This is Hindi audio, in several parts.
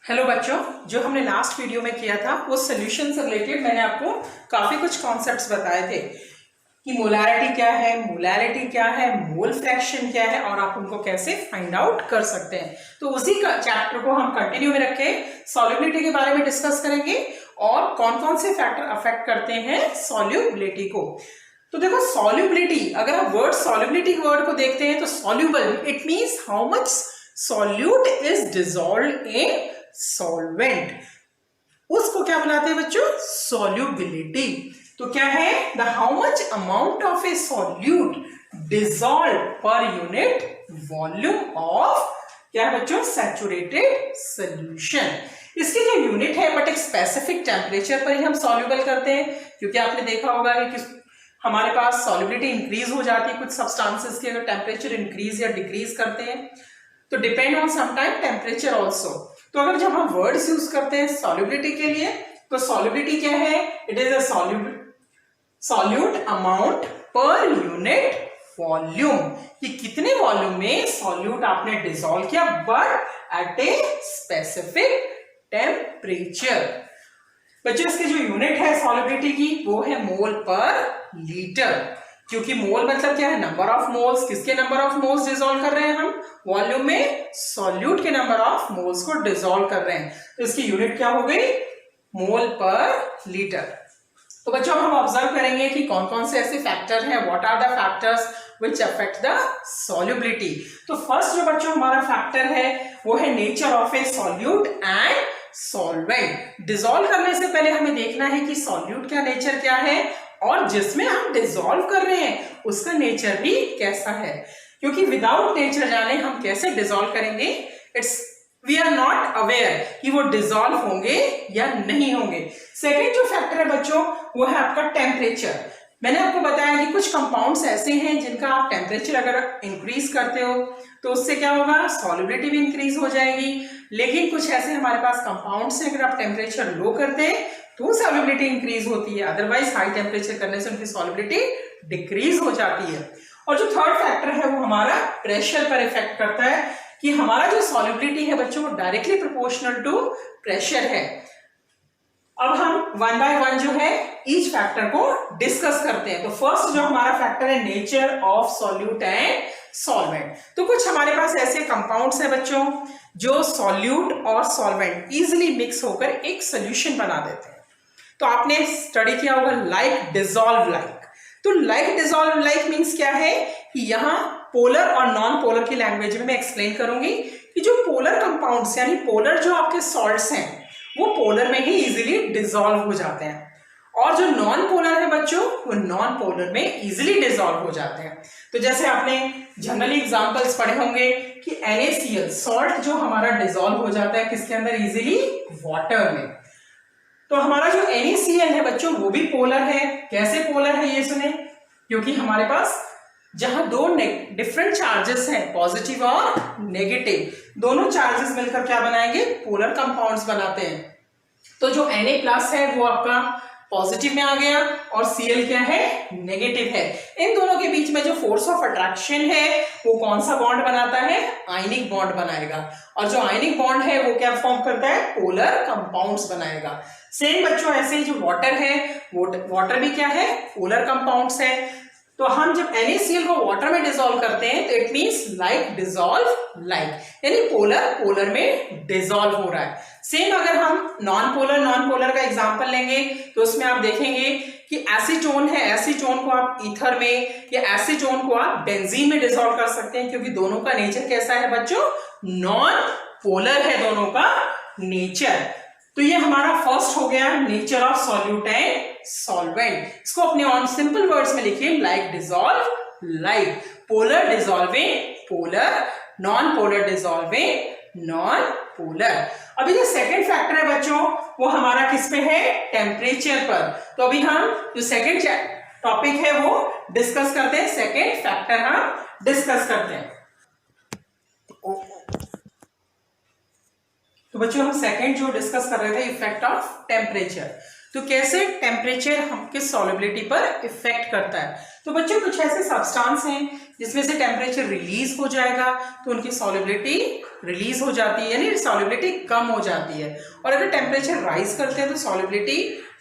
हेलो बच्चों, जो हमने लास्ट वीडियो में किया था वो सोल्यूशन से रिलेटेड मैंने आपको काफी कुछ कॉन्सेप्ट्स बताए थे कि मोलैरिटी क्या है, मोल फ्रैक्शन क्या है और आप उनको कैसे फाइंड आउट कर सकते हैं। तो उसी का चैप्टर को हम कंटिन्यू में रख के सॉल्युबिलिटी के बारे में डिस्कस करेंगे और कौन कौन से फैक्टर अफेक्ट करते हैं सॉल्युबिलिटी को। तो देखो सॉल्युबिलिटी, अगर आप वर्ड सॉल्युबिलिटी वर्ड को देखते हैं तो soluble it means how much solute is dissolved in solvent, उसको क्या बुलाते हैं बच्चों? सॉल्युबिलिटी। तो क्या है? The how much amount of a solute dissolve per unit volume of क्या है बच्चों? Saturated solution. इसकी जो यूनिट है बट एक स्पेसिफिक टेम्परेचर पर ही हम सॉल्युबल करते हैं, क्योंकि आपने देखा होगा कि हमारे पास सॉल्युबिलिटी इंक्रीज हो जाती है कुछ सब्सटेंसेस की अगर टेम्परेचर इंक्रीज या डिक्रीज करते हैं, तो depend on some time temperature also. तो अगर जब हम वर्ड्स यूज करते हैं सॉल्युबिलिटी के लिए, तो सॉल्युबिलिटी क्या है? It is a solute amount per unit volume, कि कितने वॉल्यूम में सॉल्यूट आपने डिसॉल्व किया but at a specific temperature. बच्चों इसकी जो यूनिट है सॉल्युबिलिटी की वो है मोल पर लीटर, क्योंकि मोल मतलब क्या है? Number of moles. किसके नंबर ऑफ मोल्स डिसॉल्व कर रहे हैं हम? वॉल्यूम में सॉल्यूट के नंबर ऑफ मोल्स को डिसॉल्व कर रहे हैं, तो इसकी यूनिट क्या हो गई? मोल पर लीटर। तो बच्चों हम ऑब्जर्व करेंगे कि कौन कौन से ऐसे फैक्टर हैं, what are the factors which affect the solubility. तो फर्स्ट जो बच्चों हमारा फैक्टर है वो है nature of a solute and solvent. Dissolve करने से पहले हमें देखना है कि सॉल्यूट का नेचर क्या है और जिसमें हम डिसॉल्व कर रहे हैं उसका नेचर भी कैसा है, क्योंकि विदाउट नेचर जाने हम कैसे डिसॉल्व करेंगे, वी आर नॉट अवेयर कि वो डिसॉल्व होंगे या नहीं होंगे। सेकेंड जो फैक्टर है बच्चों वो है आपका टेम्परेचर। मैंने आपको बताया कि कुछ कंपाउंड्स ऐसे हैं जिनका आप टेम्परेचर अगर इंक्रीज करते हो तो उससे क्या होगा? सॉल्युबिलिटी भी इंक्रीज हो जाएगी। लेकिन कुछ ऐसे हमारे पास कंपाउंड्स हैं, अगर आप टेम्परेचर लो करते हैं तो सॉल्युबिलिटी इंक्रीज होती है, अदरवाइज हाई टेम्परेचर करने से उनकी सॉल्युबिलिटी डिक्रीज हो जाती है। और जो थर्ड फैक्टर है वो हमारा प्रेशर पर इफेक्ट करता है, कि हमारा जो सॉल्युबिलिटी है बच्चों वो डायरेक्टली प्रोपोर्शनल टू प्रेशर है। अब हम वन बाय वन जो है ईच फैक्टर को डिस्कस करते हैं। तो फर्स्ट जो हमारा फैक्टर है nature of solute and solvent. तो कुछ हमारे पास ऐसे कंपाउंड्स हैं बच्चों जो सॉल्यूट और सॉल्वेंट इजीली मिक्स होकर एक सोल्यूशन बना देते हैं। तो आपने स्टडी किया होगा लाइक डिसॉल्व लाइक। तो लाइक डिसॉल्व लाइक मींस क्या है कि यहाँ पोलर और नॉन पोलर की लैंग्वेज में मैं एक्सप्लेन करूंगी कि जो पोलर कंपाउंड्स यानी पोलर जो आपके सॉल्ट्स हैं वो पोलर में ही इजीली डिसॉल्व हो जाते हैं, और जो नॉन पोलर है बच्चों वो नॉन पोलर में इजीली डिसॉल्व हो जाते हैं। तो जैसे आपने जनरली एग्जांपल्स पढ़े होंगे कि NaCl सॉल्ट जो हमारा डिसॉल्व हो जाता है किसके अंदर? इजीली वाटर में। तो हमारा जो NaCl है बच्चों वो भी पोलर है। कैसे पोलर है ये सुने, क्योंकि हमारे पास जहां दो डिफरेंट चार्जेस हैं, पॉजिटिव और नेगेटिव, दोनों चार्जेस मिलकर क्या बनाएंगे? पोलर कंपाउंड्स बनाते हैं। तो जो Na+ है वो आपका पॉजिटिव में आ गया और Cl क्या है? नेगेटिव है। इन दोनों के बीच में जो फोर्स ऑफ अट्रैक्शन है वो कौन सा बॉन्ड बनाता है? आयनिक बॉन्ड बनाएगा, और जो आयनिक बॉन्ड है वो क्या फॉर्म करता है? पोलर कंपाउंड्स बनाएगा। सेम बच्चों ऐसे ही जो वाटर है, वाटर भी क्या है? पोलर कंपाउंड्स है। तो हम जब NaCl को वाटर में डिसॉल्व करते हैं तो it means like dissolve like, यानी पोलर पोलर में डिसॉल्व हो रहा है। सेम अगर हम नॉन पोलर का एग्जांपल लेंगे तो उसमें आप देखेंगे कि एसीटोन है, एसीटोन को आप ईथर में या एसीटोन को आप बेंजीन में डिसॉल्व कर सकते हैं, क्योंकि दोनों का नेचर कैसा है बच्चों? नॉन पोलर है दोनों का नेचर। तो ये हमारा फर्स्ट हो गया nature of solute and solvent. इसको अपने ऑन सिंपल वर्ड्स में लिखिए like dissolve like, polar dissolving polar, non polar dissolving non polar. अभी जो सेकंड फैक्टर है बच्चों वो हमारा किस पे है? टेम्परेचर पर। तो अभी हम जो सेकंड टॉपिक है वो डिस्कस करते हैं, सेकंड फैक्टर हम डिस्कस करते हैं। तो बच्चों हम सेकंड जो डिस्कस कर रहे थे इफेक्ट ऑफ टेम्परेचर। तो कैसे टेम्परेचर हम किस सॉल्युबिलिटी पर इफेक्ट करता है। तो बच्चों कुछ ऐसे सब्सटेंस हैं जिसमें से टेम्परेचर रिलीज हो जाएगा तो उनकी सॉल्युबिलिटी रिलीज हो जाती है, यानी सॉल्युबिलिटी कम हो जाती है। और अगर टेम्परेचर राइज करते हैं तो सॉल्युबिलिटी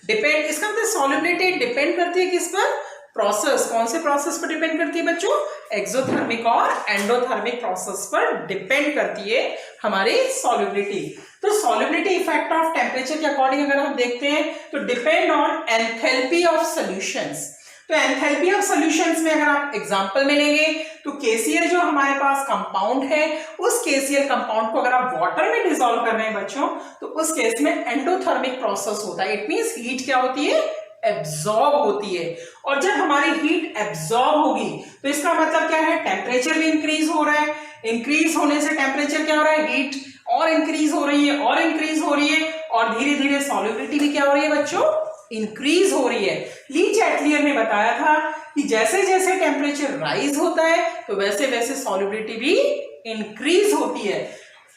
डिपेंड, इसका मतलब सॉल्युबिलिटी डिपेंड करती है किस पर, प्रोसेस। कौन से प्रोसेस पर डिपेंड करती है बच्चों, एक्सोथर्मिक और एंडोथर्मिक प्रोसेस पर डिपेंड करती है हमारी सॉल्युबिलिटी। तो सॉल्युबिलिटी इफेक्ट ऑफ टेम्परेचर के अकॉर्डिंग अगर हम देखते हैं तो depend on enthalpy of solutions. तो एंथैल्पी ऑफ सॉल्यूशंस में अगर आप एग्जांपल में लेंगे तो KCl जो हमारे पास कंपाउंड है, उस KCl कंपाउंड को अगर आप वाटर में डिसॉल्व कर रहे हैं बच्चों, तो उस केस में एंडोथर्मिक प्रोसेस होता है। इट मींस हीट क्या होती है, एब्जॉर्ब होती है। और जब हमारी हीट एब्जॉर्ब होगी तो इसका मतलब क्या है, टेम्परेचर भी इंक्रीज हो रहा है। इंक्रीज होने से टेम्परेचर क्या हो रहा है, हीट और इंक्रीज हो रही है और इंक्रीज हो रही है, और धीरे धीरे सॉल्युबिलिटी भी क्या हो रही है बच्चों, इंक्रीज हो रही है। ली चैटलियर ने बताया था कि जैसे जैसे टेम्परेचर राइज होता है तो वैसे वैसे सॉल्युबिलिटी भी इंक्रीज होती है।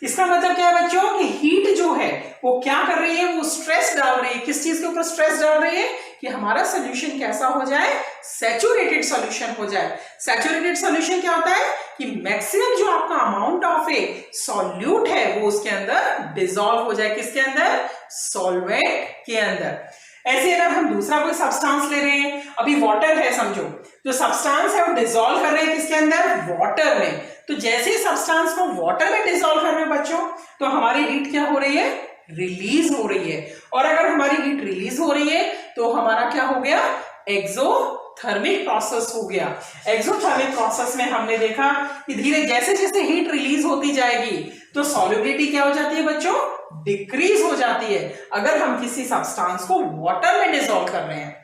इसका मतलब क्या है बच्चों कि हीट जो है वो क्या कर रही है, वो स्ट्रेस डाल रही है। किस चीज के ऊपर स्ट्रेस डाल रही है कि हमारा सोल्यूशन कैसा हो जाए, सैचुरेटेड सॉल्यूशन हो जाए। सैचुरेटेड सॉल्यूशन क्या होता है कि मैक्सिमम जो आपका अमाउंट ऑफ ए सॉल्यूट है वो उसके अंदर डिसॉल्व हो जाए। किसके अंदर, सॉल्वेंट के अंदर। ऐसे अगर हम दूसरा कोई सब्सटेंस ले रहे हैं, अभी वाटर है समझो, जो सब्सटेंस है वो डिसॉल्व कर रहे हैं किसके अंदर, वाटर में। तो जैसे ही सब्सटेंस को वाटर में डिसॉल्व कर रहे हैं बच्चों, तो हमारी हीट क्या हो रही है, रिलीज हो रही है। और अगर हमारी हीट रिलीज हो रही है तो हमारा क्या हो गया, एक्सोथर्मिक प्रोसेस हो गया। एक्सोथर्मिक प्रोसेस में हमने देखा कि धीरे जैसे जैसे हीट रिलीज होती जाएगी तो सॉल्युबिलिटी क्या हो जाती है बच्चों, डिक्रीज हो जाती है। अगर हम किसी सब्सटेंस को वाटर में डिसॉल्व कर रहे हैं,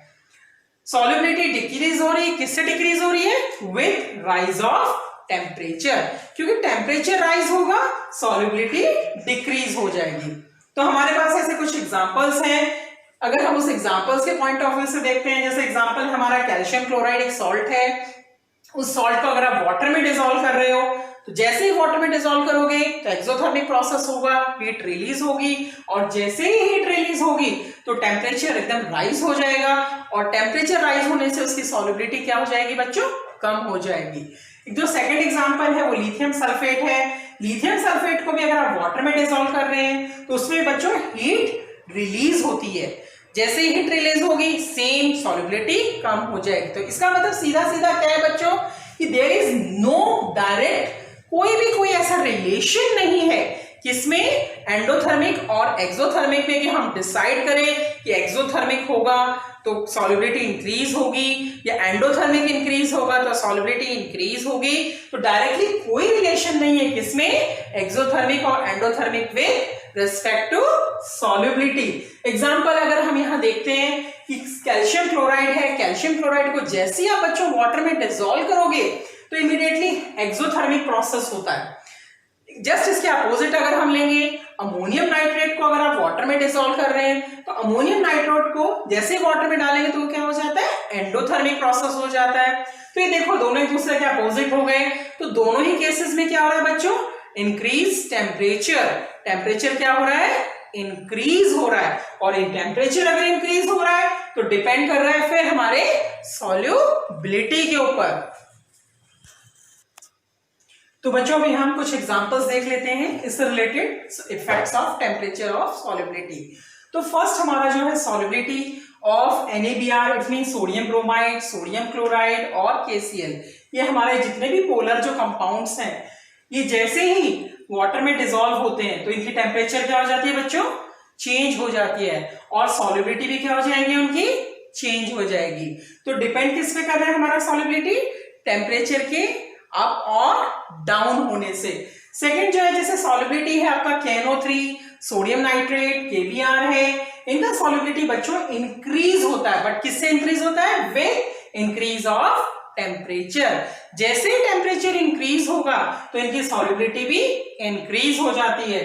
सॉल्युबिलिटी डिक्रीज हो रही है। किससे डिक्रीज हो रही है, विद राइज ऑफ टेम्परेचर। क्योंकि टेम्परेचर राइज होगा, सॉल्युबिलिटी डिक्रीज हो जाएगी। तो हमारे पास ऐसे कुछ एग्जांपल्स हैं। अगर हम उस एग्जांपल्स के पॉइंट ऑफ व्यू से देखते हैं, जैसे एग्जांपल हमारा कैल्शियम क्लोराइड एक सॉल्ट है, उस सॉल्ट को अगर आप वाटर में डिसॉल्व कर रहे हो तो जैसे ही वाटर में डिसॉल्व करोगे तो एक्सोथर्मिक प्रोसेस होगा, हीट रिलीज होगी, और जैसे ही हीट रिलीज होगी तो टेम्परेचर एकदम राइज हो जाएगा, और टेम्परेचर राइज होने से उसकी सॉल्युबिलिटी क्या हो जाएगी बच्चों, कम हो जाएगी। जो सेकंड एग्जांपल है वो लिथियम सल्फेट है। लिथियम सल्फेट को भी अगर आप वाटर में डिसॉल्व कर रहे हैं तो उसमें बच्चों हीट रिलीज होती है। जैसे ही हीट रिलीज होगी सेम सॉल्युबिलिटी कम हो जाएगी। तो इसका मतलब सीधा सीधा क्या है बच्चों कि देयर इज नो डायरेक्ट, कोई ऐसा रिलेशन नहीं है किसमें एंडोथर्मिक और एक्सोथर्मिक में कि हम डिसाइड करें कि एक्सोथर्मिक होगा तो सॉल्युबिलिटी इंक्रीज होगी या एंडोथर्मिक इंक्रीज होगा तो सॉल्युबिलिटी इंक्रीज होगी। तो डायरेक्टली कोई रिलेशन नहीं है किसमें, एक्सोथर्मिक और endothermic with respect to solubility. Example अगर हम यहां देखते हैं कि कैल्शियम क्लोराइड है, कैल्शियम क्लोराइड को जैसे ही आप बच्चों वाटर में डिसॉल्व करोगे तो इमीडिएटली एक्सोथर्मिक प्रोसेस होता है। जस्ट इसके अपोजिट अगर हम लेंगे अमोनियम नाइट्रेट को, अगर आप वाटर में डिसॉल्व कर रहे हैं तो अमोनियम नाइट्रेट को जैसे वाटर में डालेंगे तो क्या हो जाता है, एंडोथर्मिक प्रोसेस हो जाता है। तो ये देखो दोनों एक दूसरे के अपोजिट हो गए। तो दोनों ही केसेस में क्या हो रहा है बच्चों, इंक्रीज टेम्परेचर। टेम्परेचर क्या हो रहा है, इंक्रीज हो रहा है, और इन टेम्परेचर अगर इंक्रीज हो रहा है तो डिपेंड कर रहा है फिर हमारे सॉल्युबिलिटी के ऊपर। तो बच्चों अभी हम कुछ एग्जांपल्स देख लेते हैं इससे related effects of temperature of solubility. तो फर्स्ट हमारा जो है solubility of NaBr, it mean sodium bromide, sodium chloride और KCl। ये हमारे जितने भी पोलर जो कंपाउंड्स हैं, ये जैसे ही वाटर में डिसॉल्व होते हैं तो इनकी टेम्परेचर क्या हो जाती है बच्चों, चेंज हो जाती है, और सॉल्युबिलिटी भी क्या हो जाएगी उनकी, चेंज हो जाएगी। तो डिपेंड किस पे कर रहा है हमारा सॉल्युबिलिटी, टेम्परेचर के अप और डाउन होने से। सेकंड जो है जैसे सॉल्युबिलिटी है आपका KNO3, सोडियम नाइट्रेट, KBr है, इनका सॉल्युबिलिटी बच्चों इंक्रीज होता है, बट किससे इंक्रीज होता है, विद इंक्रीज ऑफ टेम्परेचर। जैसे ही टेम्परेचर इंक्रीज होगा तो इनकी सॉल्युबिलिटी भी इंक्रीज हो जाती है।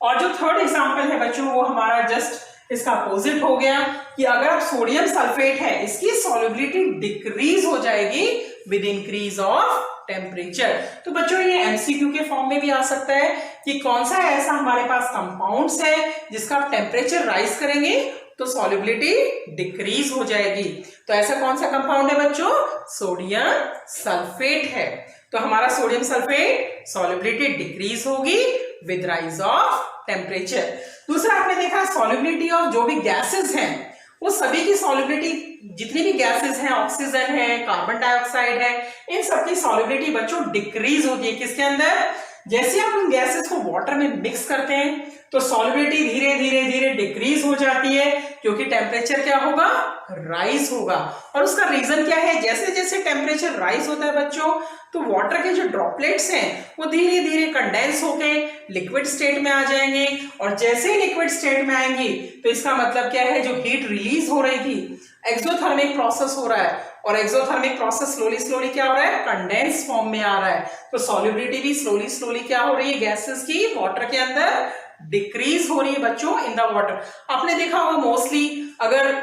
और जो थर्ड एग्जांपल है बच्चों वो हमारा जस्ट इसका अपोजिट हो गया कि अगर आप सोडियम सल्फेट है इसकी सॉल्युबिलिटी डिक्रीज हो जाएगी विद इंक्रीज ऑफ टेम्परेचर। तो बच्चों ये एमसीक्यू के फॉर्म में भी आ सकता है कि कौन सा ऐसा हमारे पास कंपाउंड्स है जिसका आप टेम्परेचर राइज करेंगे तो सॉल्युबिलिटी डिक्रीज हो जाएगी। तो ऐसा कौन सा कंपाउंड है बच्चों? सोडियम सल्फेट है। तो हमारा सोडियम सल्फेट सॉल्युबिलिटी डिक्रीज होगी विद राइज ऑफ टेम्परेचर। दूसरा आपने देखा सॉल्युबिलिटी ऑफ जो भी गैसेस हैं, वो सभी की सॉल्युबिलिटी, जितनी भी गैसेस हैं, ऑक्सीजन है, कार्बन डाइऑक्साइड है, इन सबकी सॉल्युबिलिटी बच्चों डिक्रीज होती है। किसके अंदर? जैसे आप उन गैसेस को वाटर में मिक्स करते हैं तो सॉल्युबिलिटी धीरे धीरे धीरे डिक्रीज हो जाती है, क्योंकि टेम्परेचर क्या होगा? राइज होगा। और उसका रीजन क्या है? जैसे जैसे टेम्परेचर राइज होता है बच्चों, तो वाटर के जो ड्रॉपलेट्स हैं वो धीरे धीरे कंडेंस होके लिक्विड स्टेट में आ जाएंगे, और जैसे ही लिक्विड स्टेट में आएंगी तो इसका मतलब क्या है? जो हीट रिलीज हो रही थी, एक्सोथर्मिक प्रोसेस हो रहा है, और एक्सोथर्मिक प्रोसेस स्लोली स्लोली क्या हो रहा है? कंडेंस फॉर्म में आ रहा है। तो सॉल्युबिलिटी भी स्लोली स्लोली क्या हो रही है? गैसेस की वाटर के अंदर डिक्रीज हो रही है बच्चों इन द वाटर। आपने देखा होगा मोस्टली, अगर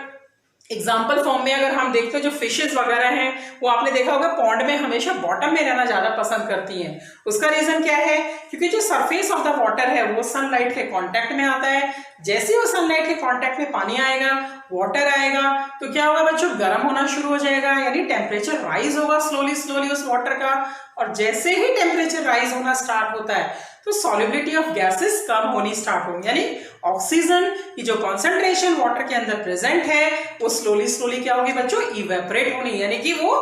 एग्जाम्पल फॉर्म में अगर हम देखते हैं, जो फिशेस वगैरह हैं वो आपने देखा होगा पॉन्ड में हमेशा बॉटम में रहना ज्यादा पसंद करती हैं। उसका रीजन क्या है? क्योंकि जो सरफेस ऑफ द वाटर है वो सनलाइट के कांटेक्ट में आता है। जैसे वो सनलाइट के कांटेक्ट में पानी आएगा, वाटर आएगा, तो क्या होगा बच्चों? गर्म होना शुरू हो जाएगा, यानी टेम्परेचर राइज होगा स्लोली स्लोली उस वाटर का। और जैसे ही टेम्परेचर राइज होना स्टार्ट होता है तो सॉल्युबिलिटी ऑफ गैसेस कम होनी स्टार्ट होगी, यानी ऑक्सीजन की जो कॉन्सेंट्रेशन वाटर के अंदर प्रेजेंट है वो स्लोली स्लोली क्या होगी बच्चों? इवेपोरेट होनी, यानी कि वो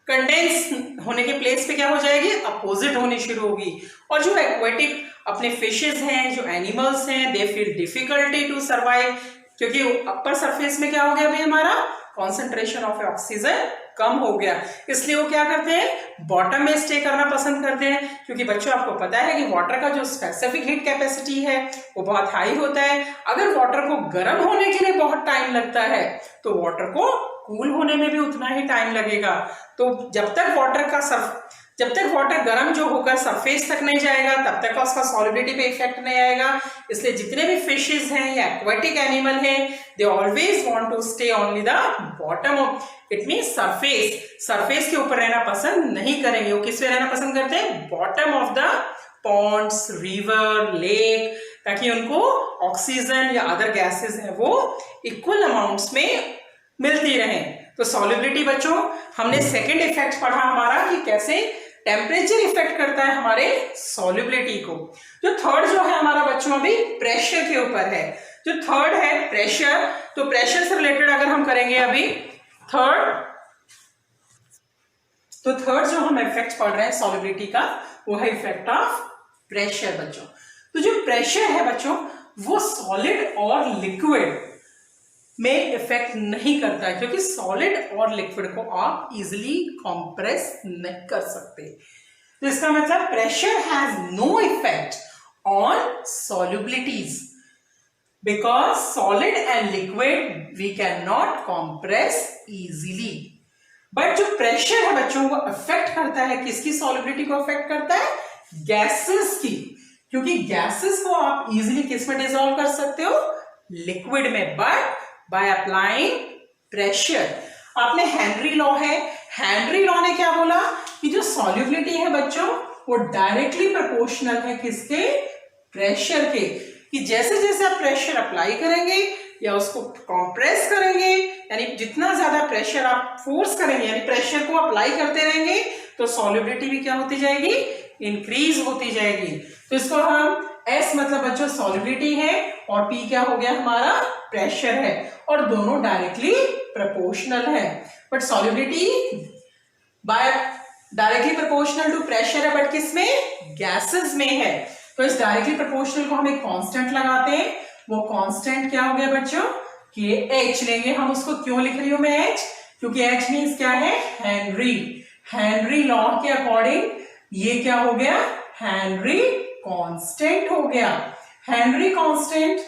कंडेंस होने के प्लेस पे क्या हो जाएगी? अपोजिट होनी शुरू होगी। और जो एक्वेटिक अपने फिशेस हैं, जो एनिमल्स हैं, they feel difficulty to survive, क्योंकि अपर सरफेस में क्या हो गया? अभी हमारा कॉन्सेंट्रेशन ऑफ ऑक्सीजन कम हो गया, इसलिए वो क्या करते हैं? बॉटम में स्टे करना पसंद करते हैं। क्योंकि बच्चों आपको पता है कि वाटर का जो स्पेसिफिक हीट कैपेसिटी है वो बहुत हाई होता है। अगर वाटर को गर्म होने के लिए बहुत टाइम लगता है तो वाटर को कूल होने में भी उतना ही टाइम लगेगा। तो जब तक वाटर गर्म जो होकर सरफेस तक नहीं जाएगा तब तक उसका सॉल्युबिलिटी पे इफेक्ट नहीं आएगा। इसलिए जितने भी फिशेस हैं या एक्वेटिक एनिमल हैं, they always want to stay only the bottom of, it means surface के ऊपर रहना पसंद नहीं करेंगे। वो किस पे रहना पसंद करते हैं? Bottom of the ponds, river, lake, ताकि उनको ऑक्सीजन या अदर गैसेस है वो इक्वल अमाउंट्स में मिलती रहें। तो सॉल्युबिलिटी बच्चों, हमने सेकेंड इफेक्ट पढ़ा हमारा कि कैसे टेम्परेचर इफेक्ट करता है हमारे सॉल्युबिलिटी को। जो थर्ड जो है हमारा बच्चों अभी प्रेशर के ऊपर है। जो थर्ड है प्रेशर, तो प्रेशर से रिलेटेड अगर हम करेंगे अभी थर्ड जो हम इफेक्ट पढ़ रहे हैं सॉल्युबिलिटी का, वो है इफेक्ट ऑफ प्रेशर बच्चों। तो जो प्रेशर है बच्चों वो सॉलिड और लिक्विड में इफेक्ट नहीं करता है, क्योंकि सॉलिड और लिक्विड को आप इजिली कंप्रेस नहीं कर सकते। तो इसका मतलब pressure has no effect on solubilities, because solid and liquid we can not compress easily. But जो प्रेशर है बच्चों वो अफेक्ट करता है किसकी सॉल्युबिलिटी को? अफेक्ट करता है गैसेस की, क्योंकि गैसेस को आप इजिली किस में डिसॉल्व कर सकते हो? लिक्विड में, बट बाय अप्लाइंग प्रेशर। आपने हेनरी लॉ है, हेनरी लॉ ने क्या बोला कि जो सॉल्युबिलिटी है बच्चों वो डायरेक्टली प्रोपोर्शनल है किसके? प्रेशर के। कि जैसे जैसे आप प्रेशर अप्लाई करेंगे या उसको कंप्रेस करेंगे, यानी जितना ज्यादा प्रेशर आप फोर्स करेंगे, यानी प्रेशर को अप्लाई करते रहेंगे, तो सॉल्युबिलिटी भी क्या होती जाएगी? इंक्रीज होती जाएगी। तो इसको हम S मतलब बच्चों सॉल्युबिलिटी है और P क्या हो गया? हमारा प्रेशर है, और दोनों डायरेक्टली प्रोपोर्शनल है। But solubility by directly proportional to pressure है, बट किसमें? गैसेस में है। तो इस डायरेक्टली प्रोपोर्शनल को हम एक कांस्टेंट लगाते हैं। वो कांस्टेंट क्या हो गया बच्चों? KH लेंगे हम उसको। क्यों लिख रही हूं मैं H? क्योंकि H मींस क्या है? हेनरी। हेनरी लॉ के अकॉर्डिंग ये क्या हो गया? हेनरी कांस्टेंट हो गया। हेनरी कांस्टेंट,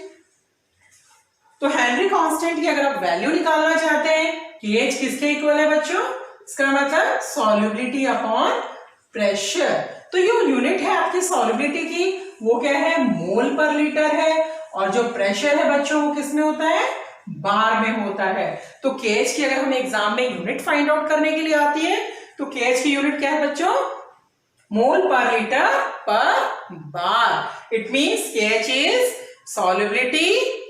तो हेनरी कांस्टेंट की अगर आप वैल्यू निकालना चाहते हैं कि KH किसके इक्वल है बच्चों? इसका मतलब सॉल्युबिलिटी अपॉन प्रेशर। तो ये यूनिट है आपकी सॉल्युबिलिटी की, वो क्या है? मोल पर लीटर है। और जो प्रेशर है बच्चों वो किस में होता है? बार में होता है। तो KH की अगर हमें एग्जाम में यूनिट फाइंड आउट करने के लिए आती है तो KH की यूनिट क्या है बच्चों? मोल per litre per bar. It means KH is solubility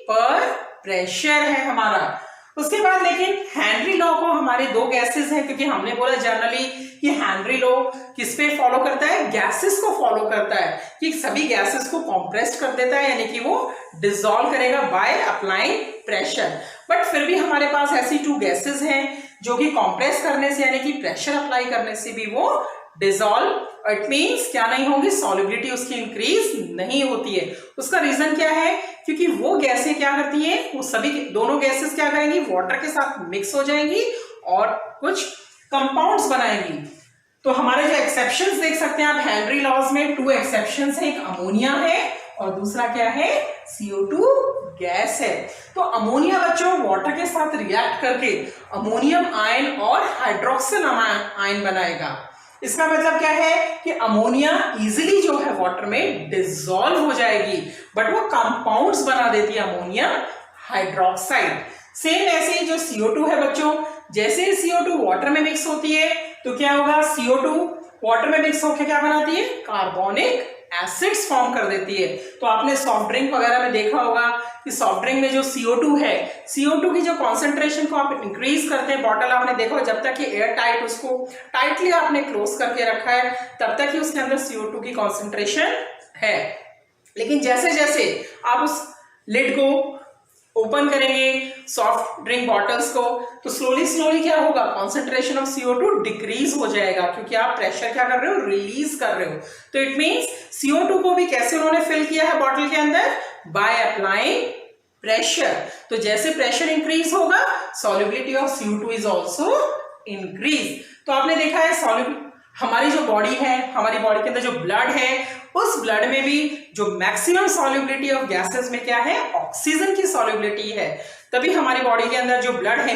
per pressure है हमारा। उसके बाद लेकिन हेनरी लॉ को हमारे दो गैसेस हैं, क्योंकि हमने बोला जनरली कि हेनरी लॉ किस पे फॉलो करता है, गैसेस को फॉलो करता है, कि सभी गैसेस को कंप्रेस्ड कर देता है, यानी कि वो डिसॉल्व करेगा बाय अप्लाइंग प्रेशर। बट फिर भी हमारे पास ऐसी टू गैसेस हैं जो कि कंप्रेस करने से यानी कि प्रेशर अप्लाई करने से भी वो डिसॉल्व, इट मीन्स क्या नहीं होगी, सॉल्युबिलिटी उसकी इंक्रीज नहीं होती है। उसका रीजन क्या है, क्योंकि वो गैसें क्या करती हैं, वो सभी दोनों गैसेस क्या करेंगी, वाटर के साथ मिक्स हो जाएंगी और कुछ कंपाउंड्स बनाएंगी। तो हमारे जो एक्सेप्शंस देख सकते हैं आप हेनरी लॉज में, टू एक्सेप्शंस हैं, एक अमोनिया है और दूसरा क्या है, CO2 गैस है। तो अमोनिया बच्चों वाटर के साथ रिएक्ट करके अमोनियम आयन और हाइड्रोक्सिल आयन बनाएगा। इसका मतलब क्या है कि अमोनिया इजीली जो है वाटर में डिसॉल्व हो जाएगी, बट वो कंपाउंड्स बना देती है अमोनियम हाइड्रोक्साइड। सेम ऐसे ही जो CO2 है बच्चों, जैसे ही CO2 वाटर में मिक्स होती है तो क्या होगा, CO2 वाटर में मिक्स होकर क्या बनाती है, कार्बोनिक एसिड्स फॉर्म कर देती है। तो आपने सॉफ्ट ड्रिंक वगैरह में देखा होगा कि सॉफ्ट ड्रिंक में जो CO2 है, CO2 की जो कॉन्सेंट्रेशन को आप इंक्रीज करते हैं, बॉटल आपने देखो जब तक कि एयर टाइट उसको टाइटली आपने क्लोज करके रखा है तब तक ही उसके अंदर CO2 की कॉन्सेंट्रेशन है। लेकिन जैसे जैसे आप उस लिड को ओपन करेंगे सॉफ्ट ड्रिंक बॉटल्स को, तो स्लोली स्लोली क्या होगा, कॉन्सेंट्रेशन ऑफ CO2 डिक्रीज हो जाएगा, क्योंकि आप प्रेशर क्या कर रहे हो, रिलीज कर रहे हो। तो इट मींस CO2 को भी कैसे उन्होंने फिल किया है बॉटल के अंदर, बाय अप्लाइंग प्रेशर। तो जैसे प्रेशर इंक्रीज होगा solubility of CO2 is also increase. तो आपने देखा है हमारी जो बॉडी है, हमारी बॉडी के अंदर जो ब्लड है, उस ब्लड में भी जो मैक्सिमम सॉल्युबिलिटी ऑफ गैसेस में क्या है, ऑक्सीजन की सॉल्युबिलिटी है। तभी हमारी बॉडी के अंदर जो ब्लड है,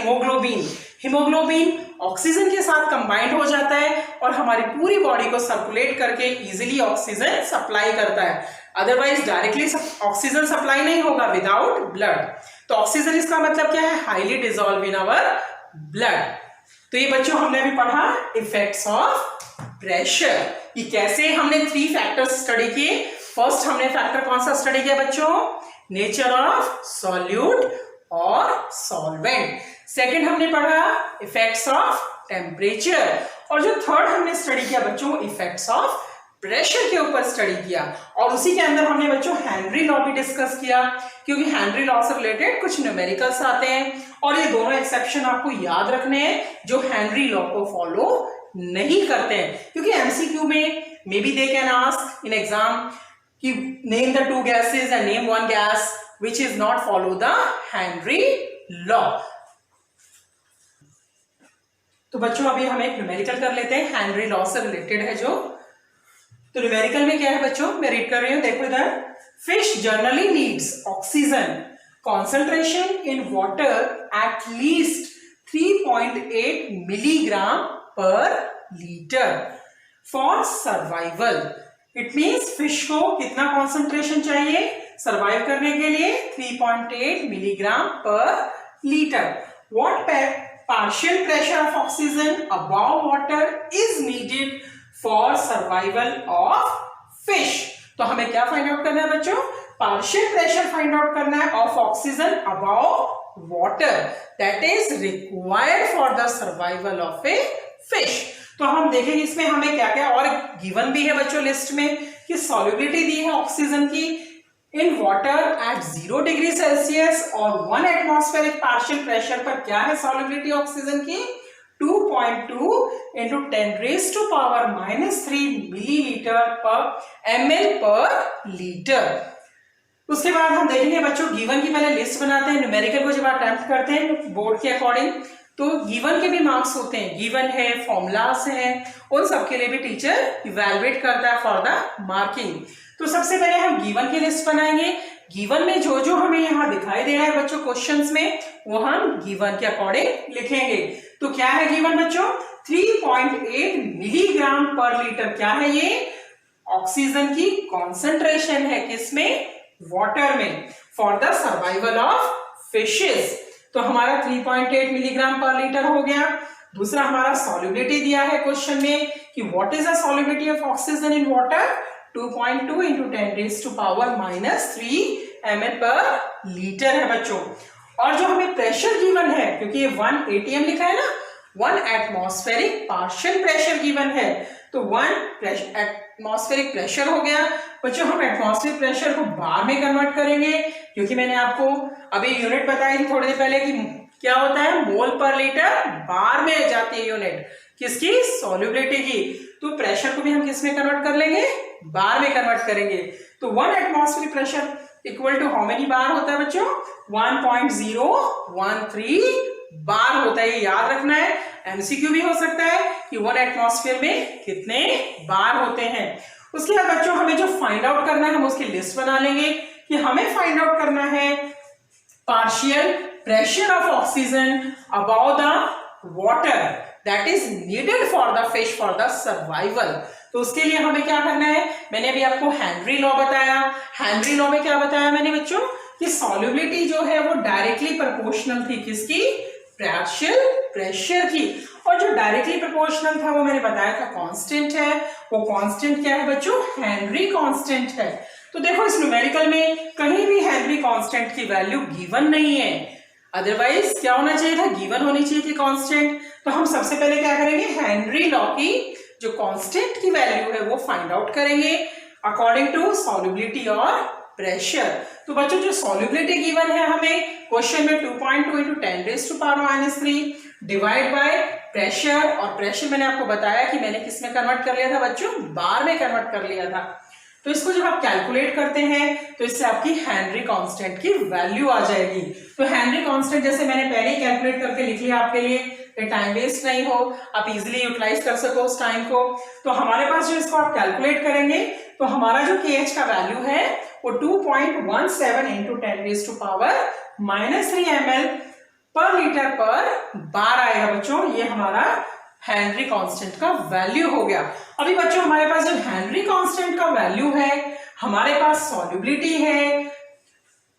हीमोग्लोबिन ऑक्सीजन के साथ कंबाइंड हो जाता है और हमारी पूरी बॉडी को सर्कुलेट करके इजीली ऑक्सीजन सप्लाई करता है। अदरवाइज डायरेक्टली ऑक्सीजन सप्लाई नहीं होगा विदाउट ब्लड। तो ऑक्सीजन इसका मतलब क्या है, highly dissolve in our blood. तो ये बच्चों हमने अभी पढ़ा इफेक्ट्स ऑफ प्रेशर, कि कैसे हमने 3 फैक्टर्स स्टडी किए। फर्स्ट हमने फैक्टर कौन सा स्टडी किया बच्चों, नेचर ऑफ सॉल्यूट और सॉल्वेंट। सेकंड हमने पढ़ा इफेक्ट्स ऑफ टेम्परेचर, और जो थर्ड हमने स्टडी किया बच्चों, इफेक्ट्स ऑफ प्रेशर के ऊपर स्टडी किया। और उसी के अंदर हमने बच्चों हेनरी लॉ भी डिस्कस किया, क्योंकि हेनरी लॉ से रिलेटेड कुछ न्यूमेरिकल्स आते हैं और ये दोनों एक्सेप्शन आपको याद रखने हैं जो हेनरी लॉ को फॉलो नहीं करते हैं। क्योंकि MCQ में may be they can ask in exam कि name the 2 gases and name 1 gas which is not follow the Henry law. तो बच्चों अभी हम एक न्यूमेरिकल कर लेते हैं, हेनरी लॉ से रिलेटेड है जो। तो न्यूमेरिकल में क्या है बच्चों, मैं रीड कर रही हूं, देखो इधर। Fish generally needs oxygen concentration in water at least 3.8 milligram per liter for survival. It means fish को कितना concentration चाहिए survive करने के लिए, 3.8 milligram per liter. What partial pressure of oxygen above water is needed for survival of fish. तो हमें क्या फाइंड आउट करना है बच्चों, पार्शियल प्रेशर फाइंड आउट करना है of oxygen about water that is required for the survival of a fish. तो हम देखेंगे इसमें हमें क्या क्या और गिवन भी है बच्चों लिस्ट में कि सॉल्युबिलिटी दी है ऑक्सीजन की in water at 0 degree Celsius और 1 एटमॉस्फेरिक पार्शियल प्रेशर पर क्या है सॉल्युबिलिटी ऑक्सीजन की 2.2 into 10 raised to power -3 milliliter per ml per liter। उसके बाद हम देखेंगे बच्चों गिवन की पहले लिस्ट बनाते हैं, न्यूमेरिकल को जब अटेम्प्ट करते हैं बोर्ड के अकॉर्डिंग तो गिवन के भी मार्क्स होते हैं, गिवन है फॉर्मूलास हैं, उन सब के लिए भी टीचर इवैल्यूएट करता है फॉर द मार्किंग। तो सबसे पहले हम गिवन की लिस्ट बनाएंगे। गिवन में जो जो हमें यहाँ दिखाई दे रहा है बच्चों क्वेश्चंस में वो हम गिवन के अकॉर्डिंग लिखेंगे। तो क्या है गिवन बच्चों, 3.8 मिलीग्राम पर लीटर क्या है ये ऑक्सीजन की कॉन्सेंट्रेशन है, किसमें, वाटर में, for the survival of fishes. तो हमारा 3.8 मिलीग्राम पर लीटर हो गया। दूसरा हमारा सॉल्युबिलिटी दिया है क्वेश्चन में कि what is the solubility of oxygen in water, 2.2 into 10 raised to power -3 ml per liter है बच्चों। और जो हमें प्रेशर गिवन है, क्योंकि ये 1 atm लिखा है ना, 1 एटमॉस्फेरिक पार्शियल प्रेशर गिवन है, तो 1 एटमॉस्फेरिक प्रेशर हो गया। बच्चों हम एटमॉस्फेरिक प्रेशर को बार में कन्वर्ट करेंगे, क्योंकि मैंने आपको अभी यूनिट बताई थी थोड़ी देर पहले कि क्या होता है, मोल पर लीटर बार में जाती है यूनिट, किसकी, सॉल्युबिलिटी की। तो प्रेशर को भी हम किस में कन्वर्ट कर लेंगे, बार में कन्वर्ट करेंगे। तो 1 atmospheric pressure equal to how many bar होता है बच्चों, 1.013 बार होता है, याद रखना है। एमसीक्यू भी हो सकता है कि 1 एटमॉस्फेयर में कितने बार होते हैं। उसके बाद बच्चों हमें जो फाइंड आउट करना है, हम उसकी लिस्ट बना लेंगे कि हमें फाइंड आउट करना है partial pressure of oxygen about the water that is needed for the fish for the survival. तो उसके लिए हमें क्या करना है, मैंने अभी आपको हेनरी लॉ बताया। हेनरी लॉ में क्या बताया मैंने बच्चों कि सॉल्युबिलिटी जो है वो डायरेक्टली प्रोपोर्शनल थी, किसकी, पार्शियल प्रेशर की। और जो डायरेक्टली प्रोपोर्शनल था वो मैंने बताया था कांस्टेंट है। वो कांस्टेंट क्या है बच्चों, हेनरी कांस्टेंट है। तो देखो इस न्यूमेरिकल में कहीं भी हेनरी कांस्टेंट की वैल्यू गिवन नहीं है, अदरवाइज क्या होना चाहिए था, गिवन होनी चाहिए थी कांस्टेंट। तो हम सबसे पहले क्या करेंगे, हेनरी लॉ की जो कांस्टेंट की वैल्यू है वो फाइंड आउट करेंगे अकॉर्डिंग टू सॉल्युबिलिटी और प्रेशर। तो बच्चों जो सॉल्युबिलिटी गिवन है हमें क्वेश्चन में 2.2 × 10⁻³ डिवाइड बाय प्रेशर, और प्रेशर मैंने आपको बताया कि मैंने किस में कन्वर्ट कर लिया था बच्चों, बार में कन्वर्ट कर लिया था। तो इसको जब आप कैलकुलेट करते हैं तो इससे आपकी हेनरी कांस्टेंट की वैल्यू आ जाएगी। तो हेनरी कांस्टेंट जैसे मैंने पहले ही कैलकुलेट करके लिख लिया आपके लिए, टाइम वेस्ट नहीं हो, आप इजीली यूटिलाइज कर सको उस टाइम को। तो हमारे पास जो इसको आप कैलकुलेट करेंगे तो हमारा जो KH का वैल्यू है वो 2.17 × 10⁻³ ml पर लीटर पर बार आएगा बच्चों। ये हमारा हेनरी कांस्टेंट का वैल्यू हो गया। अभी बच्चों हमारे पास जब हेनरी कांस्टेंट का वैल्यू है, हमारे पास सॉल्युबिलिटी है,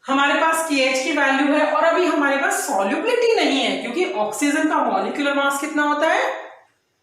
हमारे पास KH की वैल्यू है, और अभी हमारे पास सॉल्युबिलिटी नहीं है, क्योंकि ऑक्सीजन का मॉलिक्यूलर मास कितना होता है,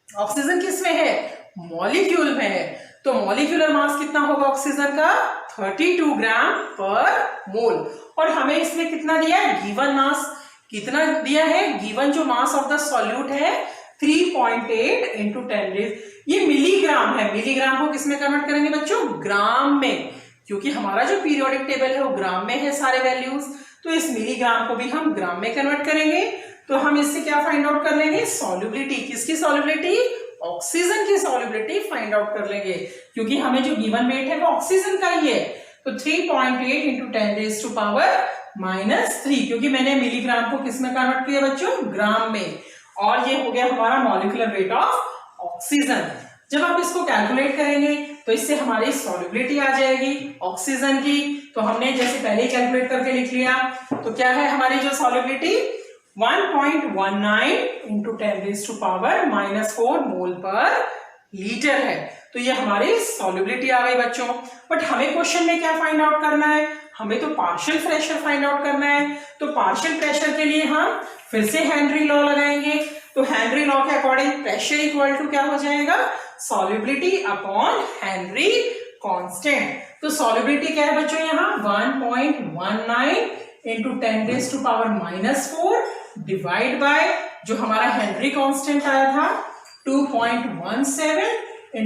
ऑक्सीजन किस में है, मॉलिक्यूल में है। तो मॉलिक्यूलर मास कितना होगा ऑक्सीजन का, 32 ग्राम पर मोल। और हमें इसमें कितना दिया है, गिवन मास कितना दिया है, गिवन जो मास ऑफ द सॉल्यूट है 3.8 × 10⁻⁻⁻। ये मिलीग्राम है, मिलीग्राम को किसमें कन्वर्ट करेंगे बच्चों, ग्राम में, क्योंकि हमारा जो पीरियोडिक टेबल है वो ग्राम में है सारे वैल्यूज। तो इस मिलीग्राम को भी हम ग्राम में कन्वर्ट करेंगे। तो हम इससे क्या फाइंड आउट कर लेंगे, सॉल्युबिलिटी, किसकी सॉल्युबिलिटी, ऑक्सीजन की सॉल्युबिलिटी फाइंड आउट कर लेंगे, क्योंकि हमें जो गिवन वेट है वो ऑक्सीजन का ही है। तो 3.8 × 10⁻⁻⁻3, क्योंकि मैंने मिलीग्राम को किस में कन्वर्ट किया बच्चों, ग्राम में, और ये हो गया हमारा मॉलिक्यूलर वेट ऑफ ऑक्सीजन। जब आप इसको कैलकुलेट करेंगे तो इससे हमारी सॉल्युबिलिटी आ जाएगी ऑक्सीजन की। तो हमने जैसे पहले ही कैलकुलेट करके लिख लिया, तो क्या है हमारी जो सॉल्युबिलिटी, 1.19 × 10⁻⁻⁴ मोल पर लीटर है। तो ये हमारी सॉल्युबिलिटी आ गई बच्चों। बट हमें क्वेश्चन में क्या फाइंड आउट करना है, हमें तो पार्शियल प्रेशर फाइंड आउट करना है। तो पार्शियल प्रेशर के लिए हम फिर से हेनरी लॉ लगाएंगे। तो हेनरी लॉ के अकॉर्डिंग प्रेशर इक्वल टू क्या हो जाएगा, सॉल्युबिलिटी अपॉन हेनरी कांस्टेंट। तो सॉल्युबिलिटी क्या है बच्चों, यहाँ 1.19 × 10⁻⁻⁴ डिवाइड बाय जो हमारा हेनरी कांस्टेंट आया था 2.17 ×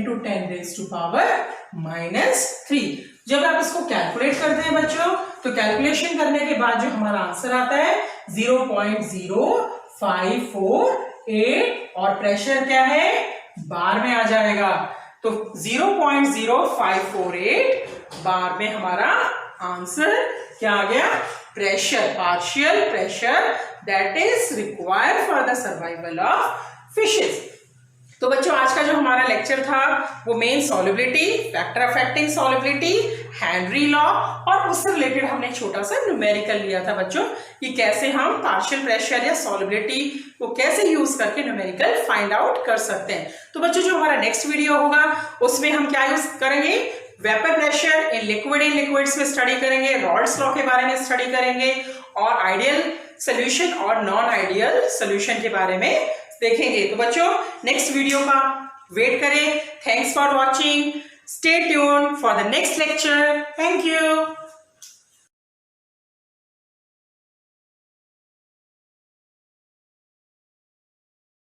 10⁻⁻3। जब आप इसको कैलकुलेट करते हैं बच्चों, तो कैलकुलेशन करने के बाद जो हमारा आंसर आता है 0.0548, और प्रेशर क्या है, बार में आ जाएगा। तो 0.0548 बार में हमारा आंसर क्या आ गया, pressure, partial pressure that is required for the survival of fishes. तो बच्चों आज का जो हमारा लेक्चर था वो main solubility, factor affecting solubility, Henry law, और उससे रिलेटेड हमने छोटा सा न्यूमेरिकल लिया था बच्चों कि कैसे हम पार्शियल प्रेशर या सॉल्युबिलिटी को कैसे यूज करके न्यूमेरिकल फाइंड आउट कर सकते हैं। तो बच्चों जो हमारा नेक्स्ट वीडियो होगा उसमें हम क्या यूज करेंगे, वेपर प्रेशर इन लिक्विड्स में स्टडी करेंगे, रॉल्ड्स लॉ के बारे में स्टडी करेंगे, और आइडियल सोल्यूशन और नॉन आइडियल सोल्यूशन के बारे में देखेंगे। तो बच्चों नेक्स्ट वीडियो का वेट करें। Thanks for watching, stay tuned for the next lecture. Thank you.